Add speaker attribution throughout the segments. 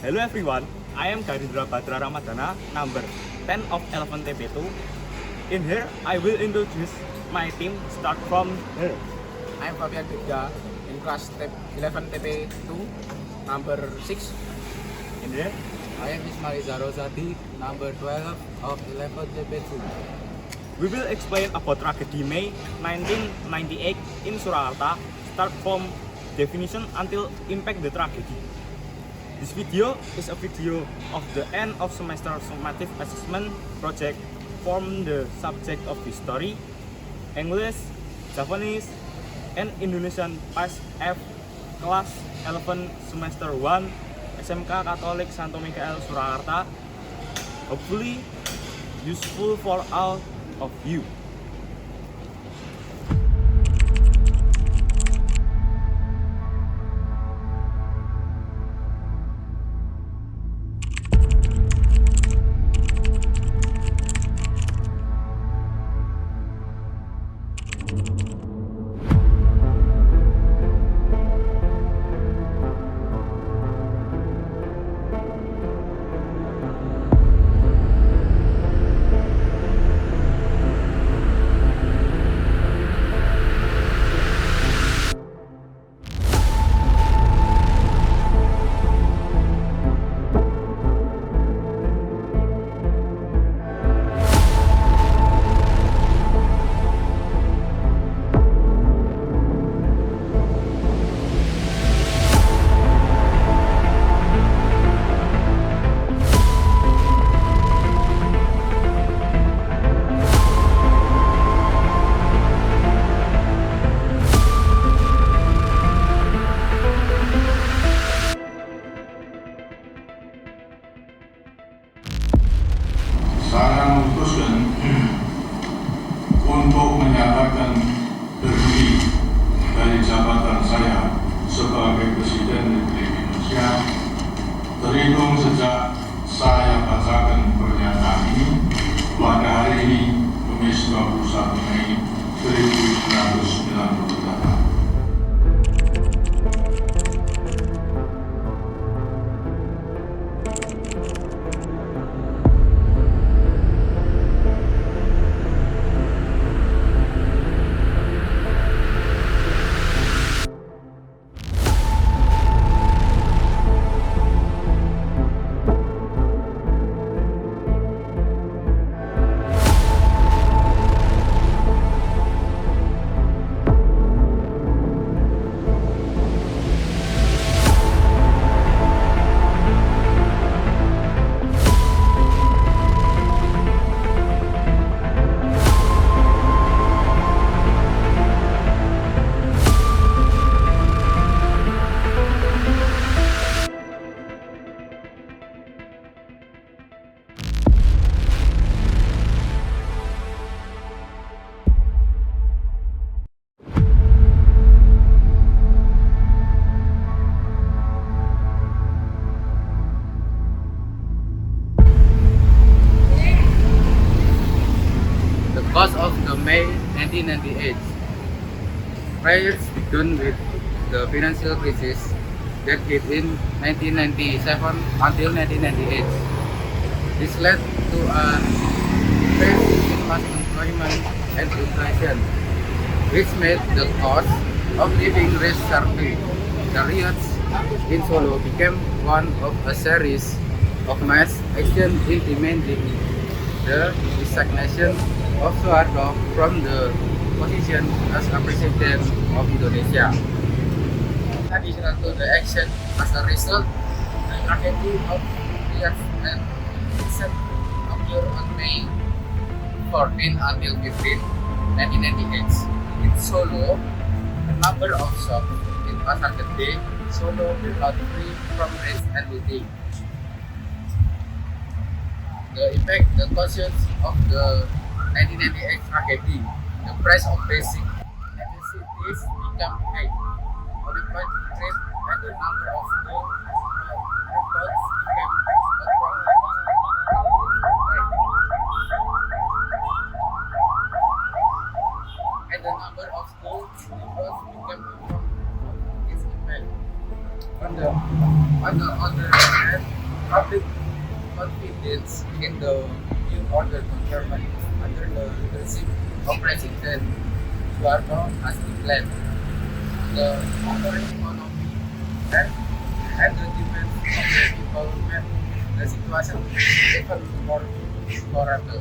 Speaker 1: Hello everyone, I am Garindra Batra Ramadana, number 10 of 11 TP2. In here, I will introduce my team, start from here.
Speaker 2: I am Fabian Bigda in class 11 TP2, number 6.
Speaker 1: In here,
Speaker 2: I am Ismail Zarozadi, number 12 of 11 TP2.
Speaker 1: we will explain about tragedy May 1998 in Surakarta, start from definition until impact the tragedy. This video is a video of the end of semester summative assessment project from the subject of history, English, Japanese, and Indonesian Past F class 11 semester 1 SMK Katolik Santo Mikael Surakarta. Hopefully useful for all of you.
Speaker 3: Saya memutuskan untuk menyatakan diri dari jabatan saya sebagai Presiden Republik Indonesia terhitung sejak saya bacakan pernyataan ini pada hari ini, Kamis 21 Mei 1998.
Speaker 2: The cause of the May 1998 riots began with the financial crisis that hit in 1997 until 1998. This led to a increase in mass employment and inflation, which made the cost of living rise sharply. The riots in Solo became one of a series of mass action demanding the resignation of Soeharto from the position as a president of Indonesia. Additional to the action, as a result, the tragedy of riots and incident occurred on May 14 until 15, 1998. In Solo, the number of shops in Pasar Gede, Solo were not free from riots and looting. The impact, the causes of the 1998 tragedy, the price of basic necessities became high. Unemployment rate and the number of school reports became and the number of school reports became its impact. On the other hand, public confidence in the new order government under the leadership of President Soeharto has declined. The overall economy and the demand of the development, the situation is even more deplorable.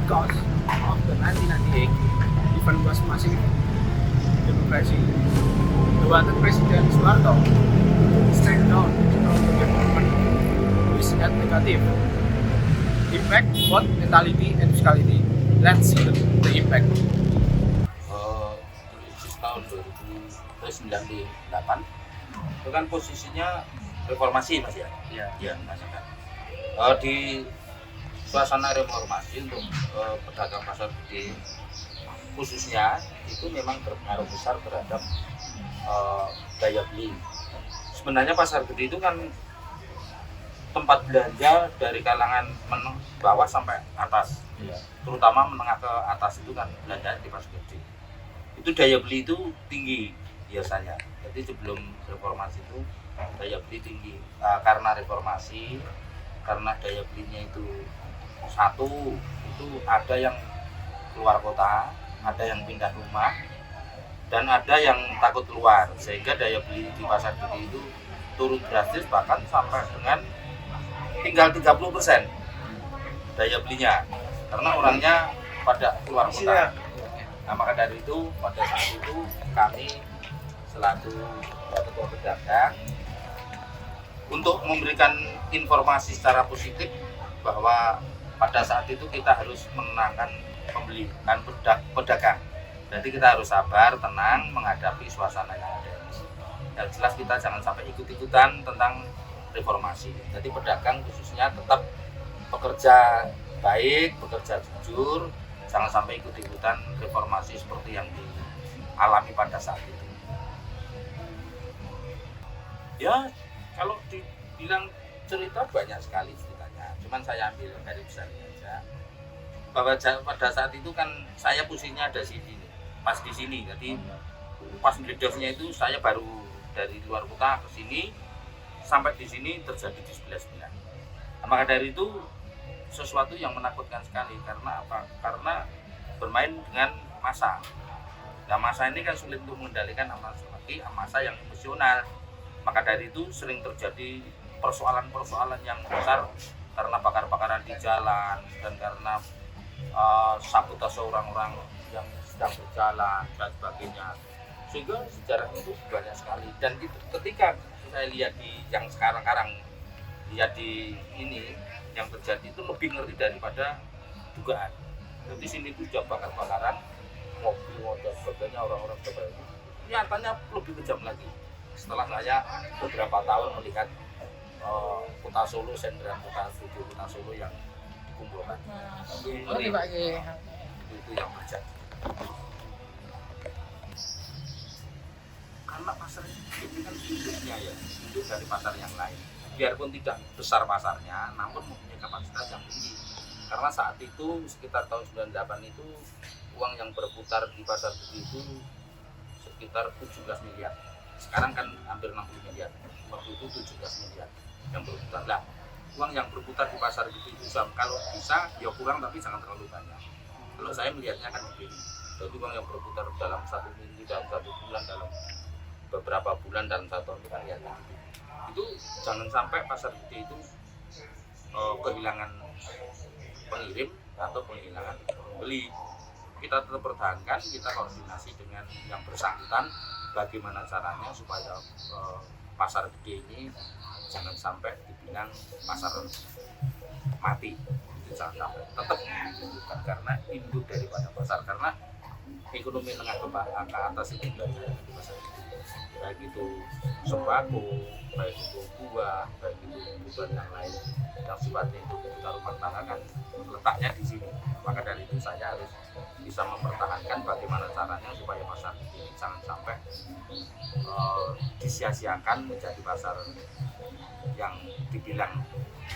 Speaker 4: Because of the 1998 event was massive democracy. The wanted President Soeharto straight down the government which had negative impact both mentality and fiscality. Let's see the impact.
Speaker 5: Krisis tahun 2098 itu kan posisinya reformasi Mas ya? Iya Mas kan. Di suasana reformasi untuk pedagang pasar gede khususnya itu memang berpengaruh besar terhadap daya beli. Sebenarnya pasar gede itu kan tempat belanja dari kalangan bawah sampai atas, terutama menengah ke atas itu kan belanja di pasar gede. Itu daya beli itu tinggi biasanya. Jadi sebelum reformasi itu daya beli tinggi. Karena reformasi, karena daya belinya itu satu, itu ada yang keluar kota, ada yang pindah rumah, dan ada yang takut keluar, sehingga daya beli di pasar gede itu turun drastis, bahkan sampai dengan tinggal 30% daya belinya, karena orangnya pada keluar kota. Nah, maka dari itu pada saat itu kami selaku ketua pedagang untuk memberikan informasi secara positif bahwa pada saat itu kita harus menenangkan pembeli dan pedagang. Jadi kita harus sabar, tenang menghadapi suasana yang ada. Yang jelas kita jangan sampai ikut-ikutan tentang reformasi. Jadi pedagang khususnya tetap bekerja baik, bekerja jujur, jangan sampai ikut-ikutan reformasi seperti yang dialami pada saat itu. Ya, kalau dibilang cerita banyak sekali ceritanya, cuman saya ambil dari besarnya aja. Bahwa pada saat itu kan saya posisinya ada sini, pas di sini, jadi pas meledosnya itu saya baru dari luar kota ke sini, sampai di sini terjadi di sebelah. Nah, maka dari itu sesuatu yang menakutkan sekali, karena apa? Karena bermain dengan massa. Nah, massa ini kan sulit untuk mengendalikan, apalagi massa yang emosional. Maka dari itu sering terjadi persoalan-persoalan yang besar karena bakar-bakaran di jalan dan karena sabotase orang-orang yang sedang berjalan dan sebagainya. Sehingga sejarah itu banyak sekali, dan itu ketika saya lihat di yang sekarang lihat di ini yang terjadi itu lebih ngeri daripada dugaan. Jadi sini itu sudah bakar-bakaran mobil dan sebagainya, orang-orang sebagainya. Nyatanya lebih kejam lagi. Setelah saya beberapa tahun melihat kota Solo, senderan kota Solo yang dikumpulkan. Itu yang terjadi. Karena pasar ini kan induknya ya, induk dari pasar yang lain. Biarpun tidak besar pasarnya, namun mempunyai kapasitas yang tinggi. Karena saat itu sekitar tahun 98 itu uang yang berputar di pasar gede itu sekitar 17 miliar. Sekarang kan hampir 60 miliar. Waktu itu 17 miliar yang berputar. Lah, uang yang berputar di pasar gede itu kalau bisa ya kurang, tapi jangan terlalu banyak. Kalau saya melihatnya kan begini. Jadi uang yang berputar dalam 1 minggu, dalam 1 bulan, dalam beberapa bulan, dalam 1 tahun kita lihat itu jangan sampai pasar gede itu kehilangan pengirim atau kehilangan pembeli. Kita tetap pertahankan, kita koordinasi dengan yang bersangkutan bagaimana caranya supaya pasar gede ini jangan sampai dibilang pasar mati. Itu jangan sampai, tetap bukan karena induk daripada pasar, karena ekonomi menengah ke atas itu belajar di pasar gede. Baik itu sembako, baik itu buah, baik itu kebutuhan yang lain yang sifatnya itu kebutuhan rumah tangga kan letaknya di sini. Maka dari itu saya harus bisa mempertahankan bagaimana caranya supaya pasar ini jangan sampai disia-siakan menjadi pasar yang dibilang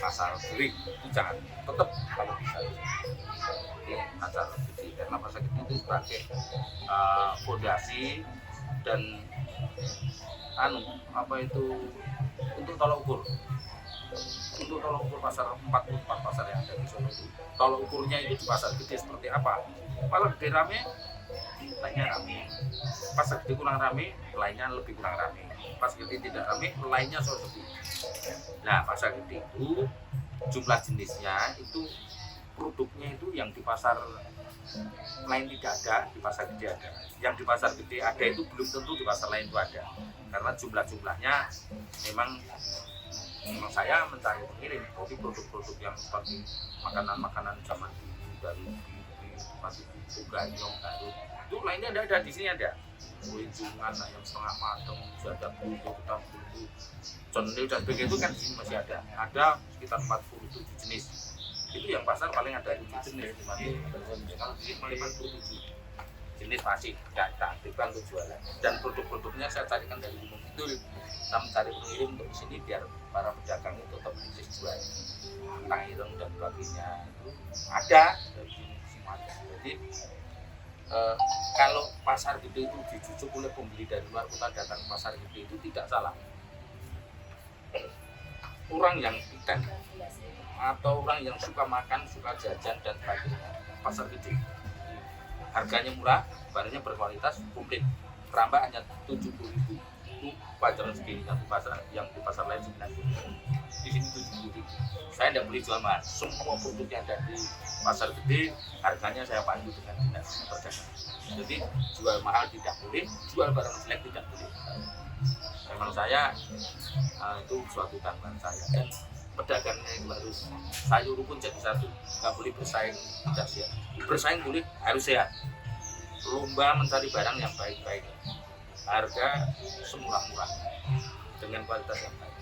Speaker 5: pasar kering itu jangan, tetap kalau bisa ini pasar gede, karena pasar gede itu sebagai fondasi dan untuk tolak ukur pasar 44 pasar yang ada di Solo itu. Tolak ukurnya itu di pasar gede seperti apa? Pasar gede rame, lainnya rame. Pasar gede kurang rame, lainnya lebih kurang rame. Pasar gede tidak rame, lainnya sepi. Nah, pasar gede itu jumlah jenisnya itu, produknya itu yang di pasar lain tidak ada, di pasar gede ada. Yang di pasar gede ada itu belum tentu di pasar lain itu ada. Karena jumlahnya memang saya mencari pengirim, jadi produk-produk yang seperti makanan-makanan zaman dulu dari masih ganyong baru itu lainnya ada di sini ada. Kulinjungan, ayam setengah matang, ada bumbu, ketan bumbu, cenil dan begitu kan di sini masih ada. Ada sekitar 47 jenis. Itu yang pasar paling ada 7 jenis. Kalau di sini 57 jenis masih tidak aktifkan untuk jualan. Dan produk-produknya saya carikan dari Gunung Kidul. Saya mencari pengirim untuk di sini biar para pedagang itu tetap bisa jual. Entah ireng dan sebagainya itu ada dari sini. Jadi kalau pasar gede itu dijujuk oleh pembeli dari luar kota datang ke pasar gede itu tidak salah. Orang yang ikan atau orang yang suka makan, suka jajan dan sebagainya, pasar gede harganya murah, barangnya berkualitas, komplit. Keramba hanya 70.000, itu wajar segini. Yang di pasar lain 90.000, di sini 70.000. Saya tidak boleh jual mahal. Semua produk yang ada di pasar gede harganya saya pandu dengan dinas perdagangan. Jadi jual mahal tidak boleh, jual barang jelek tidak boleh. Memang saya itu suatu tanggungan saya, dan pedagangnya itu harus sayur pun jadi satu, nggak boleh bersaing tidak sehat. Bersaing boleh, harus sehat. Lomba mencari barang yang baik-baik, harga semurah-murah dengan kualitas yang baik.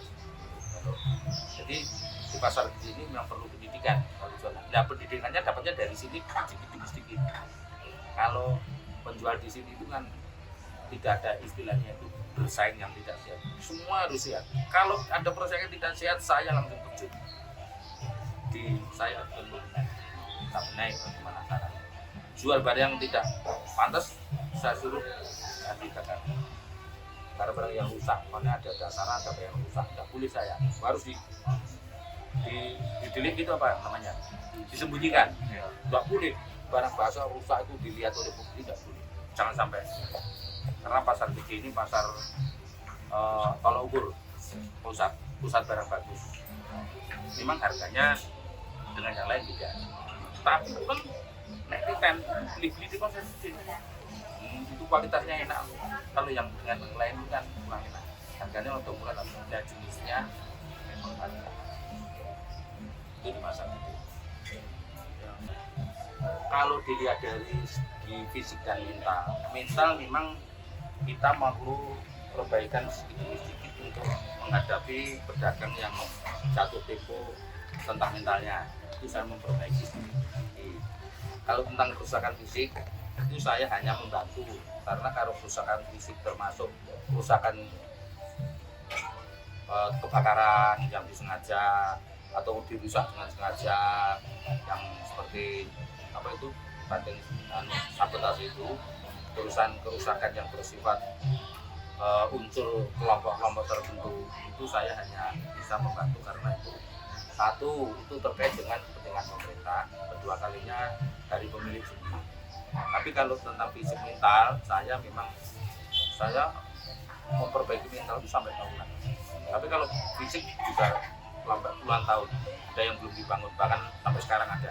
Speaker 5: Jadi di pasar ini memang perlu pendidikan kalau jualan. Nah, pendidikannya dapatnya dari sini sedikit. Kalau penjual di sini itu kan tidak ada istilahnya itu bersaing yang tidak sehat. Semua harus sehat. Kalau ada persaingan tidak sehat, saya langsung terjun. Saya tak naik bagaimana caranya. Jual barang yang tidak pantas, saya suruh ganti dagang. Barang-barang yang rusak, mana ada dasaran, ada yang rusak, tidak boleh saya. Harus didelik itu apa namanya? Disembunyikan. Tidak boleh. Barang basah rusak itu dilihat oleh publik, tidak boleh. Jangan sampai. Karena pasar gede ini pasar tolak ukur, pusat barang bagus. Memang harganya dengan yang lain tidak. Tapi pun nek beli di pasar gede itu kualitasnya enak. Kalau yang dengan yang lain itu kan kurang enak. Harganya untuk murah, tapi jenisnya memang ada. Itu di pasar gede. Kalau dilihat dari segi fisik dan mental memang kita perlu perbaikan sedikit untuk menghadapi pedagang yang jatuh tempo tentang mentalnya. Itu saya memperbaiki sedikit. Kalau tentang kerusakan fisik itu saya hanya membantu, karena kalau kerusakan fisik termasuk kerusakan kebakaran yang disengaja atau dirusak dengan sengaja, yang seperti apa itu banding sabotase itu, kerusakan yang bersifat unsur kelompok-kelompok tertentu, itu saya hanya bisa membantu karena itu satu itu terkait dengan kepentingan pemerintah, kedua kalinya dari pemilik sendiri. Tapi kalau tentang fisik mental, saya memperbaiki mental itu sampai tahunan. Tapi kalau fisik juga lambat puluhan tahun, ada yang belum dibangun, bahkan sampai sekarang ada.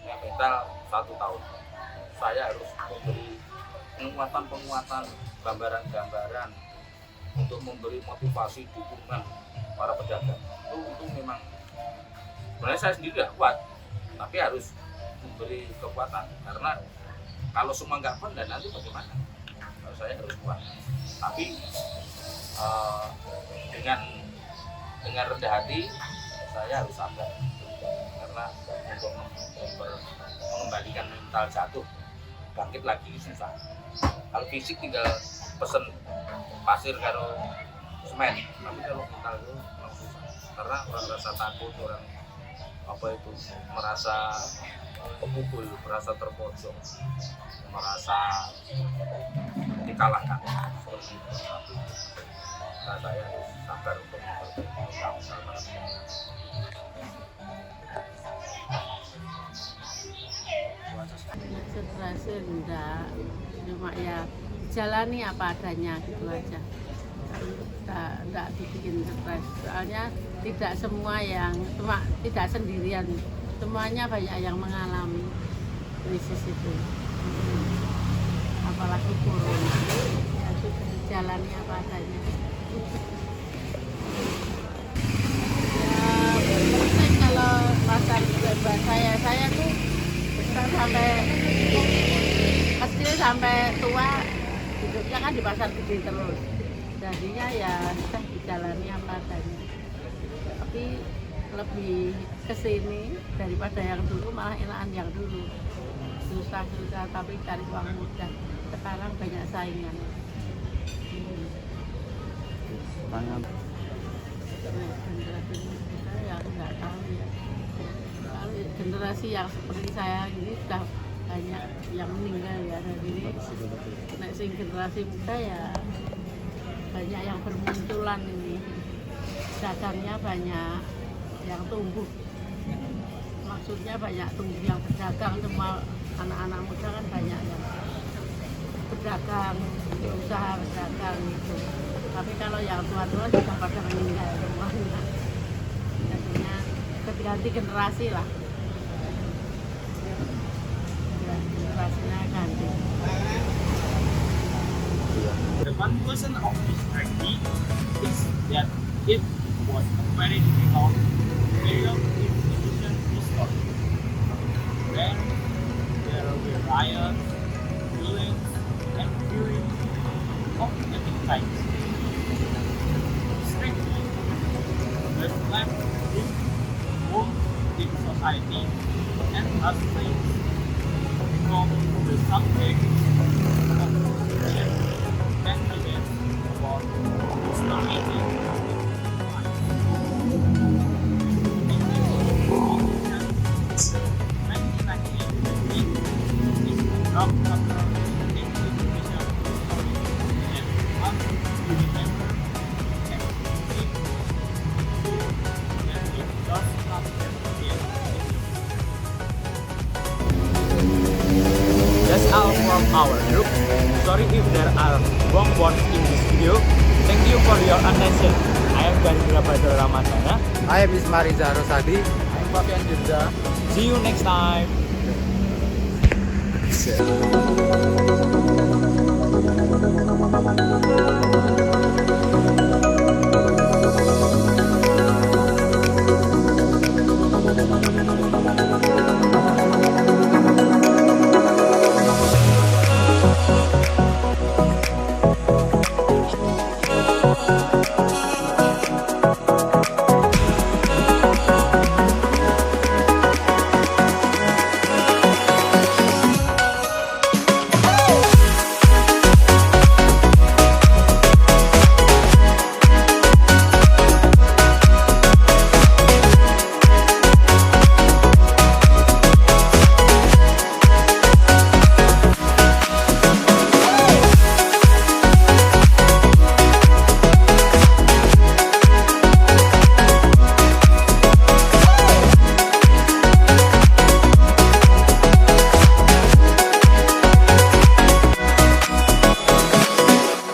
Speaker 5: Mental 1 tahun. Saya harus memberi penguatan, gambaran-gambaran untuk memberi motivasi, dukungan para pedagang. Itu memang sebenarnya saya sendiri tidak kuat, tapi harus memberi kekuatan, karena kalau semua nggak kuat dan nanti bagaimana? Kalau saya harus kuat, tapi dengan rendah hati saya harus sabar, karena untuk mengembalikan mental jatuh bangkit lagi susah. Kalau fisik tinggal pesen pasir karo semen, tapi kalau mental itu susah. karena orang rasa takut, orang apa itu merasa pemukul, merasa terpojok, merasa dikalahkan seperti itu. Nah, saya harus sabar untuk memperbaiki sama-sama.
Speaker 6: Konsentrasi enggak, cuma ya jalani apa adanya gitu aja. Enggak dibikin stres, soalnya tidak semua yang cuma tidak sendirian, semuanya banyak yang mengalami krisis itu. Apalagi corona, ya sudah jalani apa adanya. Ya penting kalau pasar bebas saya tuh sampai kecil sampai tua hidupnya kan di pasar gede terus, jadinya ya sudah dijalani apa adanya, tapi lebih kesini daripada yang dulu, malah enakan yang dulu, susah tapi cari uang mudah. Sekarang banyak saingan. Generasi kita ya nggak tahu ya. Kalau generasi yang seperti saya ini sudah banyak yang meninggal ya, dari ini nek sing generasi muda ya banyak yang bermunculan ini, dagangnya banyak yang tumbuh, maksudnya banyak tumbuh yang berdagang, semua anak-anak muda kan banyak yang berdagang, usaha berdagang gitu. Tapi kalau yang tua-tua sudah pada meninggal semuanya, jadinya ganti generasi lah.
Speaker 1: The conclusion of this tragedy is that it was a very difficult period in Indonesian history, where there were riots, killings, and fury of many kinds. This tragedy has left deep wound in society and has since become the subject of discussion and debate for Islamic That's all from our group. Sorry if there are wrong words in this video. Thank you for your attention. I am Gandhira Badal Ramadana.
Speaker 2: I am Ismariza Rosadi.
Speaker 1: I'm Fabian Dirga. See you next time.